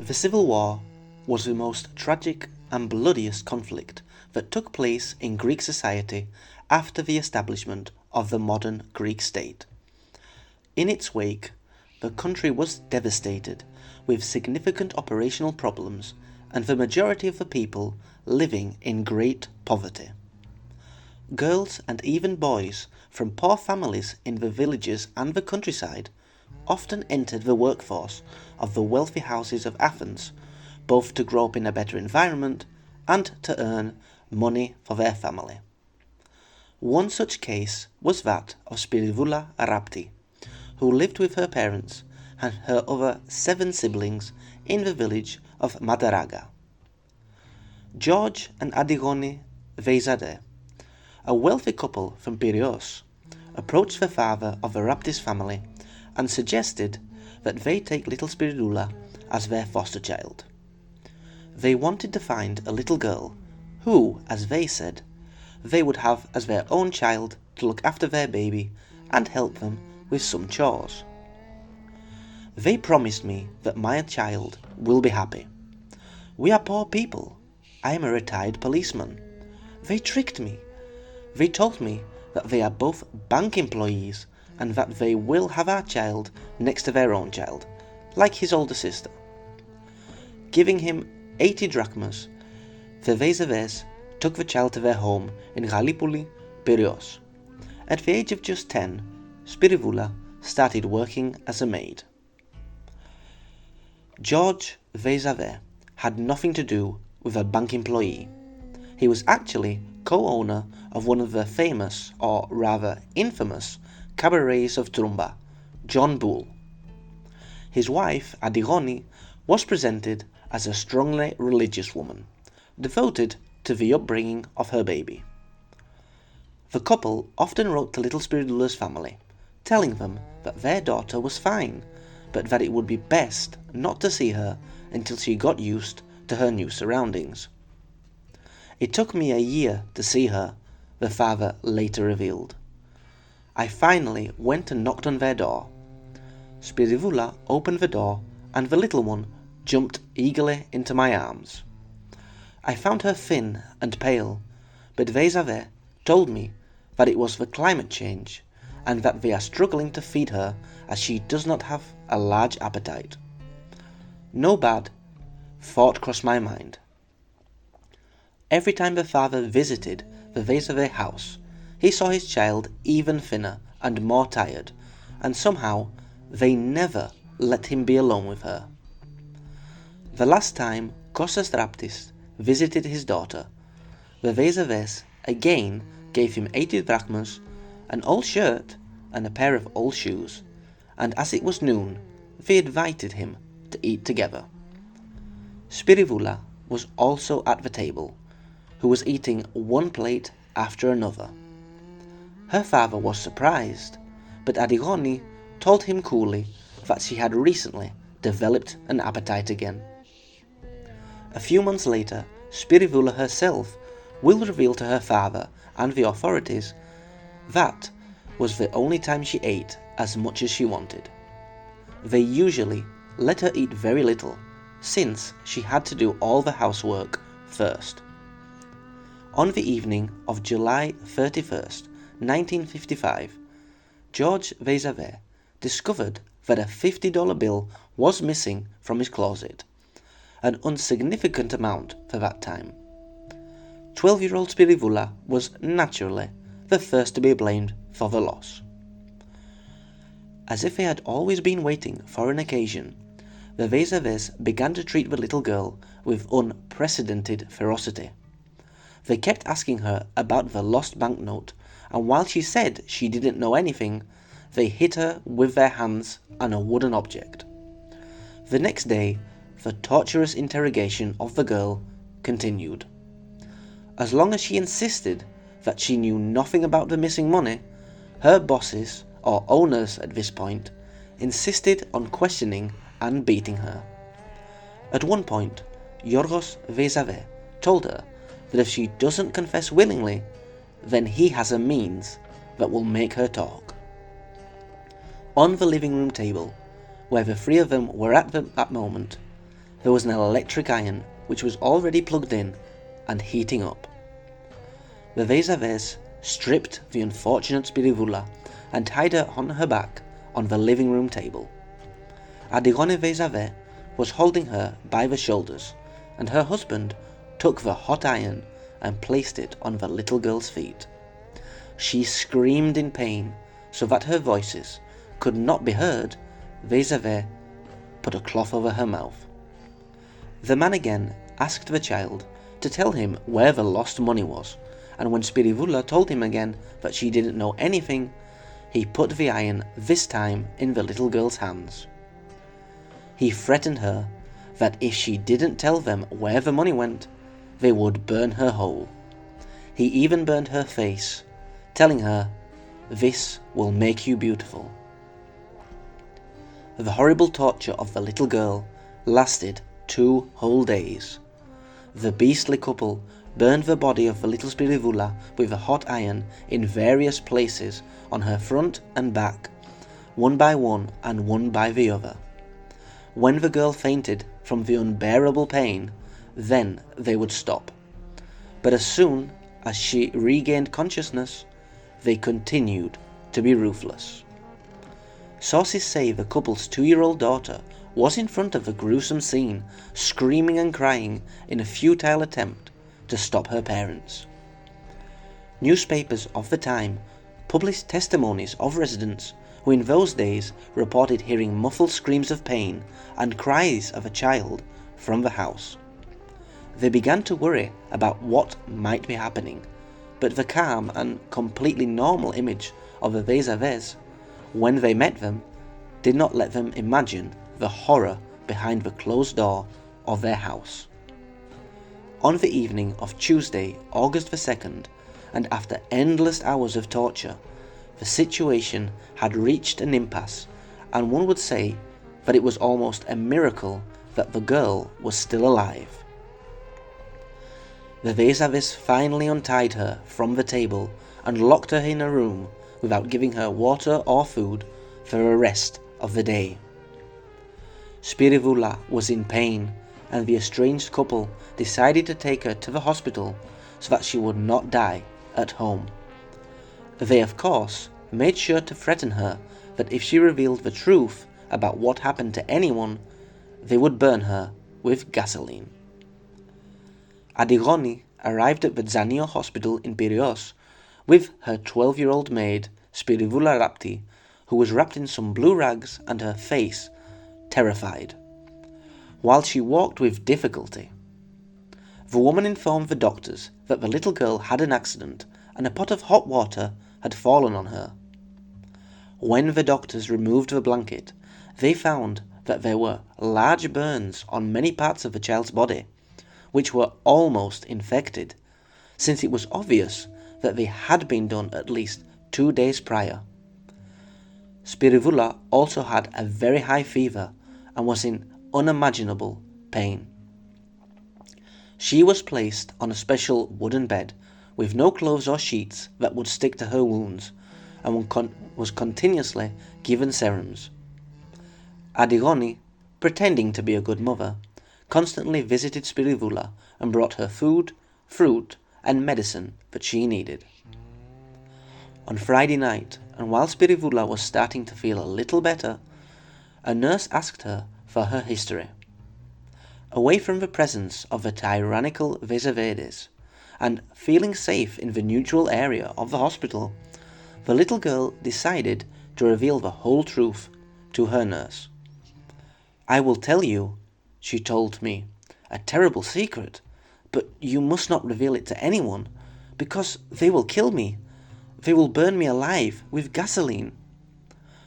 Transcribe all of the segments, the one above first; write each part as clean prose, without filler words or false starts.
The Civil War was the most tragic and bloodiest conflict that took place in Greek society after the establishment of the modern Greek state. In its wake, the country was devastated with significant operational problems and the majority of the people living in great poverty. Girls and even boys from poor families in the villages and the countryside often entered the workforce of the wealthy houses of Athens, both to grow up in a better environment and to earn money for their family. One such case was that of Spiridoula Rapti, who lived with her parents and her other 7 siblings in the village of Mataraga. George and Adigoni Veizade, a wealthy couple from Piraeus, approached the father of the Raptis family and suggested that they take little Spiridoula as their foster child. They wanted to find a little girl who, as they said, they would have as their own child to look after their baby and help them with some chores. They promised me that my child will be happy. We are poor people. I am a retired policeman. They tricked me. They told me that they are both bank employees and that they will have our child next to their own child, like his older sister. Giving him 80 drachmas, the Veizaves took the child to their home in Gallipoli, Piraeus. At the age of just 10, Spiridoula started working as a maid. George Veizave had nothing to do with a bank employee. He was actually co-owner of one of the famous, or rather infamous, cabarets of Trumba, John Bull. His wife, Adigoni, was presented as a strongly religious woman, devoted to the upbringing of her baby. The couple often wrote to little Spiridoula's family, telling them that their daughter was fine, but that it would be best not to see her until she got used to her new surroundings. It took me a year to see her, the father later revealed. I finally went and knocked on their door. Spiridoula opened the door and the little one jumped eagerly into my arms. I found her thin and pale, but Veizave told me that it was the climate change and that they are struggling to feed her as she does not have a large appetite. No bad thought crossed my mind. Every time the father visited the Veizave house, he saw his child even thinner and more tired, and somehow they never let him be alone with her. The last time Kostas Raptis visited his daughter, the Veizaves again gave him 80 drachmas, an old shirt and a pair of old shoes, and as it was noon, they invited him to eat together. Spiridoula was also at the table, who was eating one plate after another. Her father was surprised, but Adigoni told him coolly that she had recently developed an appetite again. A few months later, Spiridoula herself will reveal to her father and the authorities that was the only time she ate as much as she wanted. They usually let her eat very little, since she had to do all the housework first. On the evening of July 31st, 1955, George Veizave discovered that a $50 bill was missing from his closet, an insignificant amount for that time. 12-year-old Spiridoula was naturally the first to be blamed for the loss. As if they had always been waiting for an occasion, the Veizaves began to treat the little girl with unprecedented ferocity. They kept asking her about the lost banknote, and while she said she didn't know anything, they hit her with their hands on a wooden object. The next day, the torturous interrogation of the girl continued. As long as she insisted that she knew nothing about the missing money, her bosses, or owners at this point, insisted on questioning and beating her. At one point, Yorgos Veizave told her that if she doesn't confess willingly, then he has a means that will make her talk. On the living room table, where the 3 of them were at that moment, there was an electric iron which was already plugged in and heating up. The Vezavez stripped the unfortunate Spiridoula and tied her on her back on the living room table. Adirone Vezave was holding her by the shoulders, and her husband took the hot iron and placed it on the little girl's feet. She screamed in pain so that her voices could not be heard. Vezave put a cloth over her mouth. The man again asked the child to tell him where the lost money was, and when Spiridoula told him again that she didn't know anything, he put the iron this time in the little girl's hands. He threatened her that if she didn't tell them where the money went, they would burn her whole. He even burned her face, telling her, "This will make you beautiful." The horrible torture of the little girl lasted 2 whole days. The beastly couple burned the body of the little Spiridoula with a hot iron in various places on her front and back, one by one and one by the other. When the girl fainted from the unbearable pain, then they would stop. But as soon as she regained consciousness, they continued to be ruthless. Sources say the couple's 2-year-old daughter was in front of the gruesome scene, screaming and crying in a futile attempt to stop her parents. Newspapers of the time published testimonies of residents who in those days reported hearing muffled screams of pain and cries of a child from the house. They began to worry about what might be happening, but the calm and completely normal image of the Vezavez when they met them did not let them imagine the horror behind the closed door of their house. On the evening of Tuesday, August the 2nd, and after endless hours of torture, the situation had reached an impasse, and one would say that it was almost a miracle that the girl was still alive. The Vezavez finally untied her from the table and locked her in a room without giving her water or food for the rest of the day. Spiridoula was in pain, and the estranged couple decided to take her to the hospital so that she would not die at home. They, of course, made sure to threaten her that if she revealed the truth about what happened to anyone, they would burn her with gasoline. Adirone arrived at the Zanio hospital in Piraeus with her 12-year-old maid, Spiridoula Rapti, who was wrapped in some blue rags and her face terrified, while she walked with difficulty. The woman informed the doctors that the little girl had an accident and a pot of hot water had fallen on her. When the doctors removed the blanket, they found that there were large burns on many parts of the child's body, which were almost infected, since it was obvious that they had been done at least 2 days prior. Spiridoula also had a very high fever and was in unimaginable pain. She was placed on a special wooden bed with no clothes or sheets that would stick to her wounds, and was continuously given serums. Adirone, pretending to be a good mother, constantly visited Spiridoula and brought her food, fruit, and medicine that she needed. On Friday night, and while Spiridoula was starting to feel a little better, a nurse asked her for her history. Away from the presence of the tyrannical Vezavez, and feeling safe in the neutral area of the hospital, the little girl decided to reveal the whole truth to her nurse. "I will tell you," she told me, "a terrible secret, but you must not reveal it to anyone, because they will kill me. They will burn me alive with gasoline."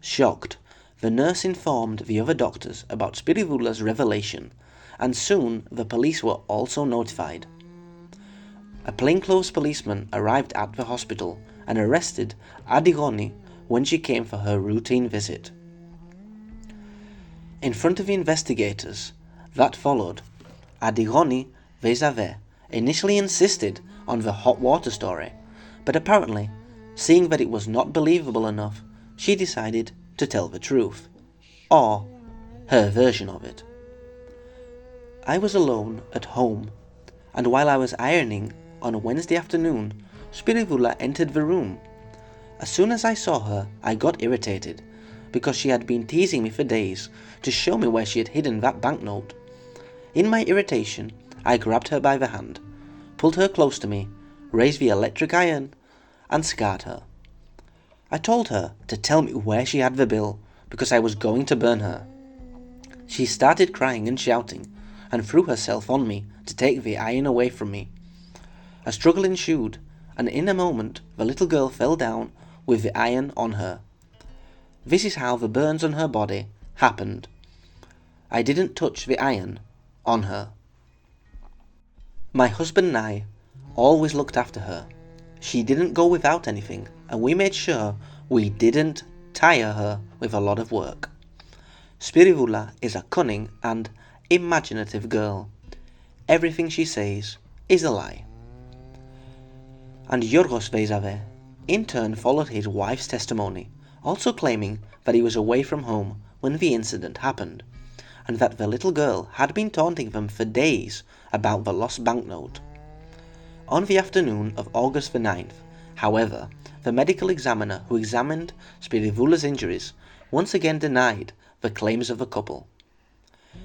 Shocked, the nurse informed the other doctors about Spiridoula's revelation, and soon the police were also notified. A plainclothes policeman arrived at the hospital and arrested Adirone when she came for her routine visit. In front of the investigators that followed, Adirone Vezave initially insisted on the hot water story, but apparently, seeing that it was not believable enough, she decided to tell the truth, or her version of it. I was alone at home, and while I was ironing on a Wednesday afternoon, Spiridoula entered the room. As soon as I saw her, I got irritated, because she had been teasing me for days to show me where she had hidden that banknote. In my irritation, I grabbed her by the hand, pulled her close to me, raised the electric iron, and scarred her. I told her to tell me where she had the bill, because I was going to burn her. She started crying and shouting, and threw herself on me to take the iron away from me. A struggle ensued, and in a moment the little girl fell down with the iron on her. This is how the burns on her body happened. I didn't touch the iron on her. My husband and I always looked after her. She didn't go without anything, and we made sure we didn't tire her with a lot of work. Spiridoula is a cunning and imaginative girl. Everything she says is a lie. And Yorgos Vezave in turn followed his wife's testimony, also claiming that he was away from home when the incident happened, and that the little girl had been taunting them for days about the lost banknote. On the afternoon of August the 9th, however, the medical examiner who examined Spiridoula's injuries once again denied the claims of the couple.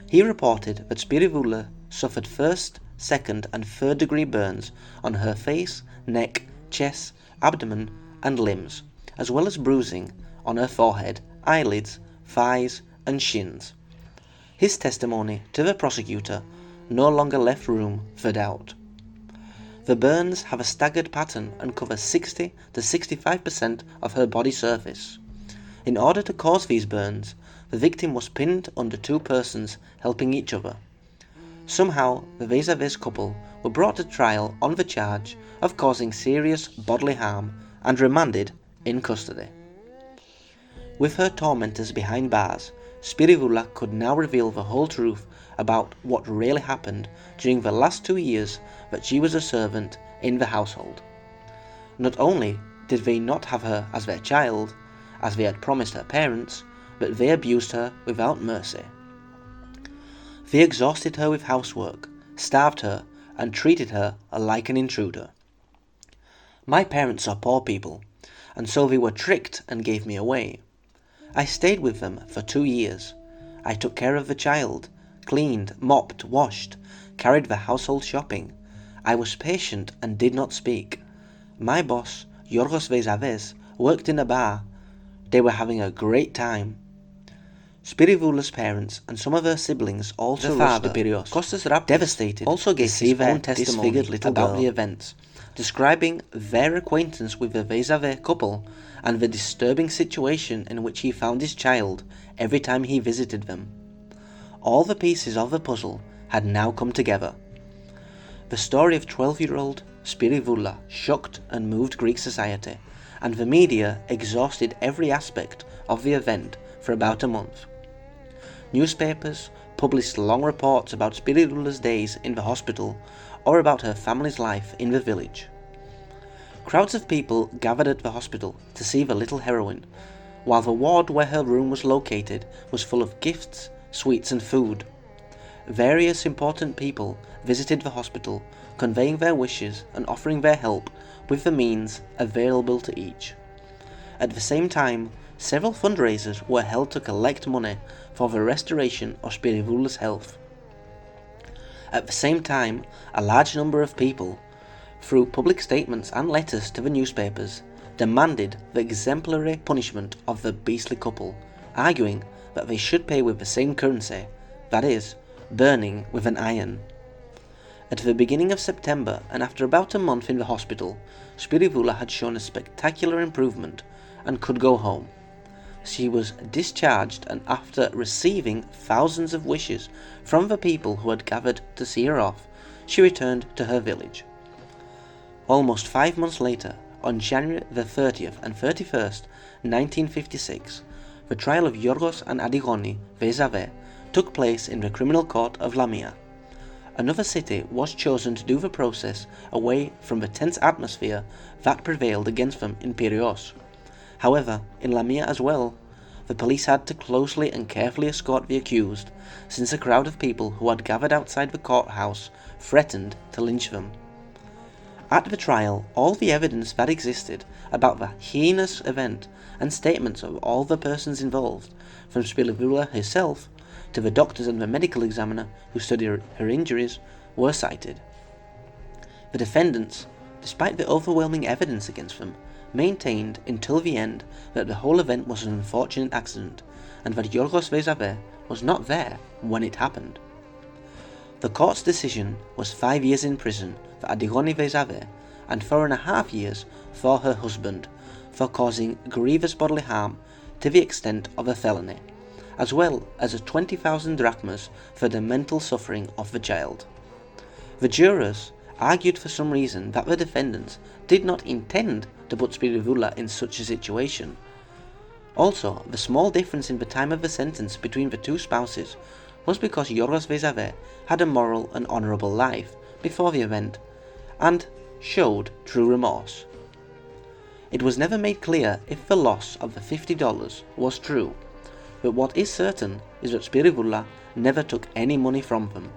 He reported that Spiridoula suffered first, second and third degree burns on her face, neck, chest, abdomen and limbs, as well as bruising on her forehead, eyelids, thighs and shins. His testimony to the prosecutor no longer left room for doubt. The burns have a staggered pattern and cover 60 to 65% of her body surface. In order to cause these burns, the victim was pinned under two persons helping each other. Somehow, the Vezaves couple were brought to trial on the charge of causing serious bodily harm and remanded in custody. With her tormentors behind bars, Spiridoula could now reveal the whole truth about what really happened during the last 2 years that she was a servant in the household. Not only did they not have her as their child, as they had promised her parents, but they abused her without mercy. They exhausted her with housework, starved her, and treated her like an intruder. My parents are poor people, and so they were tricked and gave me away. I stayed with them for 2 years. I took care of the child, cleaned, mopped, washed, carried the household shopping. I was patient and did not speak. My boss, Yorgos Vezaves, worked in a bar. They were having a great time. Spiridoula's parents and some of her siblings also rushed to Piraeus. Costas Raptis, devastated, also gave his own testimony about the events, describing their acquaintance with the Vezave couple and the disturbing situation in which he found his child every time he visited them. All the pieces of the puzzle had now come together. The story of 12-year-old Spiridoula shocked and moved Greek society, and the media exhausted every aspect of the event for about a month. Newspapers published long reports about Spiridoula's days in the hospital or about her family's life in the village. Crowds of people gathered at the hospital to see the little heroine, while the ward where her room was located was full of gifts, sweets and food. Various important people visited the hospital, conveying their wishes and offering their help with the means available to each. At the same time, several fundraisers were held to collect money for the restoration of Spiridoula's health. At the same time, a large number of people, through public statements and letters to the newspapers, demanded the exemplary punishment of the beastly couple, arguing that they should pay with the same currency, that is, burning with an iron. At the beginning of September, and after about a month in the hospital, Spiridoula had shown a spectacular improvement and could go home. She was discharged, and after receiving thousands of wishes from the people who had gathered to see her off, she returned to her village. Almost 5 months later, on January the 30th and 31st, 1956, the trial of Yorgos and Adigoni Vezave took place in the criminal court of Lamia. Another city was chosen to do the process away from the tense atmosphere that prevailed against them in Piraeus. However, in Lamia as well, the police had to closely and carefully escort the accused, since a crowd of people who had gathered outside the courthouse threatened to lynch them. At the trial, all the evidence that existed about the heinous event and statements of all the persons involved, from Spiridoula herself to the doctors and the medical examiner who studied her injuries, were cited. The defendants, despite the overwhelming evidence against them, maintained until the end that the whole event was an unfortunate accident and that Yorgos Veizave was not there when it happened. The court's decision was 5 years in prison for Adigoni Veizave and 4.5 years for her husband for causing grievous bodily harm to the extent of a felony, as well as 20,000 drachmas for the mental suffering of the child. The jurors argued for some reason that the defendants did not intend to put Spiridoula in such a situation. Also, the small difference in the time of the sentence between the two spouses was because Yorgos Veizave had a moral and honourable life before the event and showed true remorse. It was never made clear if the loss of the $50 was true, but what is certain is that Spiridoula never took any money from them.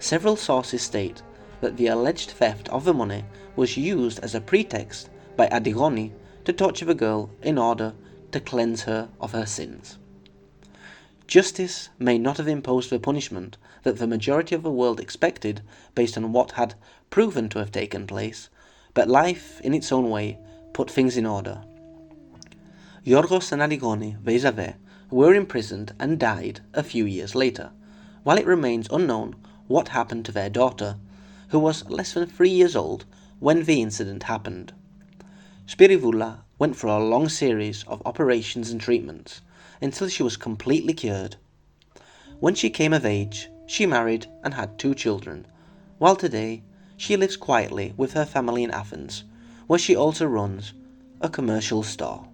Several sources state that the alleged theft of the money was used as a pretext by Adigoni to torture the girl in order to cleanse her of her sins. Justice may not have imposed the punishment that the majority of the world expected based on what had proven to have taken place, but life, in its own way, put things in order. Yorgos and Adigoni Veizave were imprisoned and died a few years later, while it remains unknown what happened to their daughter, who was less than 3 years old when the incident happened. Spiridoula went through a long series of operations and treatments until she was completely cured. When she came of age, she married and had 2 children, while today she lives quietly with her family in Athens, where she also runs a commercial store.